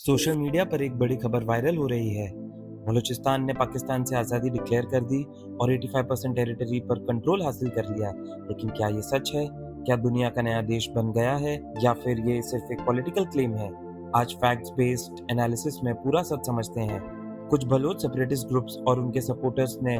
Social media पर एक बड़ी खबर वायरल हो रही है। बलूचिस्तान ने पाकिस्तान से आज़ादी डिक्लेयर कर दी और 85% टेरिटरी पर कंट्रोल हासिल कर लिया। लेकिन क्या ये सच है? क्या दुनिया का नया देश बन गया है या फिर ये सिर्फ एक पॉलिटिकल क्लेम है? आज फैक्ट्स बेस्ड एनालिसिस में पूरा सच समझते हैं। कुछ बलोच सेपरेटिस्ट ग्रुप्स और उनके सपोर्टर्स ने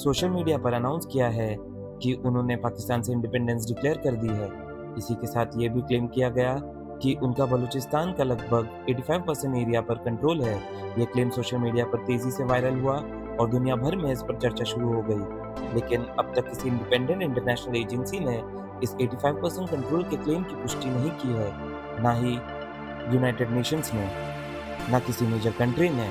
सोशल मीडिया पर अनाउंस किया है कि उन्होंने पाकिस्तान से इंडिपेंडेंस डिक्लेयर कर दी है। इसी के साथ ये भी क्लेम किया गया कि उनका बलूचिस्तान का लगभग 85% एरिया पर कंट्रोल है। ये क्लेम सोशल मीडिया पर तेजी से वायरल हुआ और दुनिया भर में इस पर चर्चा शुरू हो गई। लेकिन अब तक किसी इंडिपेंडेंट इंटरनेशनल एजेंसी ने इस 85% कंट्रोल के क्लेम की पुष्टि नहीं की है, ना ही यूनाइटेड नेशंस ने, ना किसी मेजर कंट्री ने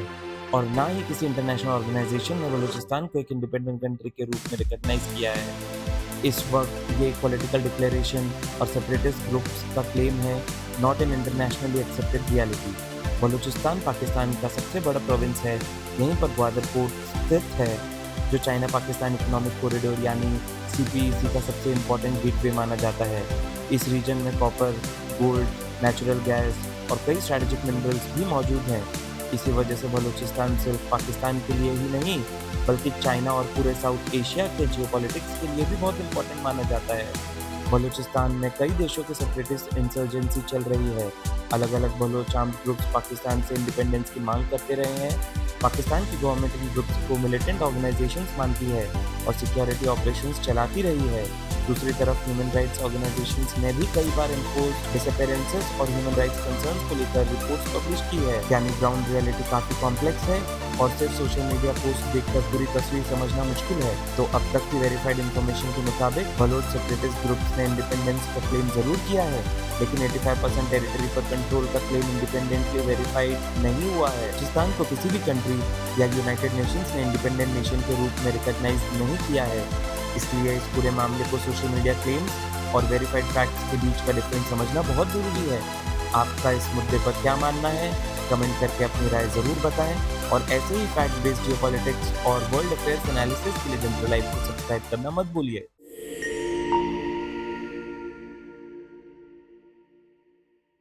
और ना ही किसी इंटरनेशनल ऑर्गेनाइजेशन ने बलूचिस्तान को एक इंडिपेंडेंट कंट्री के रूप में रिकॉग्नाइज किया है। इस वक्त ये एक पॉलिटिकल डिक्लेरेशन और सेपरेटिस्ट ग्रुप्स का क्लेम है, not an internationally accepted reality. Balochistan Pakistan का सबसे बड़ा प्रोविंस है। यहीं पर ग्वादर पोर्ट स्थित है, जो चाइना पाकिस्तान इकोनॉमिक कॉरिडोर यानी सीपीईसी का सबसे इम्पोर्टेंट गेटवे माना जाता है। इस रीजन में कॉपर, गोल्ड, नेचुरल गैस और कई स्ट्रेटेजिक मिनरल्स भी मौजूद हैं। इसी वजह से बलूचिस्तान सिर्फ पाकिस्तान के लिए ही नहीं, बल्कि चाइना और पूरे साउथ एशिया के जियोपॉलिटिक्स के लिए भी बहुत इंपॉर्टेंट माना जाता है। बलूचिस्तान में कई देशों की सेपरेटिस्ट इंसर्जेंसी चल रही है। अलग अलग बलोच आर्म्ड ग्रुप्स पाकिस्तान से इंडिपेंडेंस की मांग करते रहे हैं। पाकिस्तान की गवर्नमेंट इन ग्रुप्स को मिलिटेंट ऑर्गेनाइजेशंस मानती है और सिक्योरिटी ऑपरेशंस चलाती रही है। दूसरी तरफ ह्यूमन राइट्स ऑर्गेनाइजेशंस ने भी कई बार इम्पोज डिसअपीयरेंसेस और ह्यूमन राइट्स कंसर्न्स को लेकर रिपोर्ट्स पब्लिश की है। यानी ग्राउंड रियलिटी काफी कॉम्प्लेक्स है और सिर्फ सोशल मीडिया पोस्ट देखकर पूरी तस्वीर समझना मुश्किल है। तो अब तक की वेरीफाइड इन्फॉर्मेशन के मुताबिक बलोच सेपरेटिस्ट ग्रुप्स ने इंडिपेंडेंस का क्लेम जरूर किया है, लेकिन 85% टेरिटरी पर कंट्रोल का क्लेम इंडिपेंडेंटली वेरीफाइड नहीं हुआ है। पाकिस्तान को किसी भी कंट्री या यूनाइटेड नेशंस ने इंडिपेंडेंट नेशन के रूप में रिकॉग्नाइज नहीं किया है। इसलिए इस पूरे मामले को सोशल मीडिया क्लेम्स और वेरीफाइड फैक्ट्स के बीच का डिफरेंस समझना बहुत ज़रूरी है। आपका इस मुद्दे पर क्या मानना है? कमेंट करके अपनी राय ज़रूर बताएं और ऐसे ही फैक्ट बेस्ड जियोपॉलिटिक्स और वर्ल्ड अफेयर्स एनालिसिस के लिए जनरल लाइव को सब्सक्राइब करना मत भूलिए।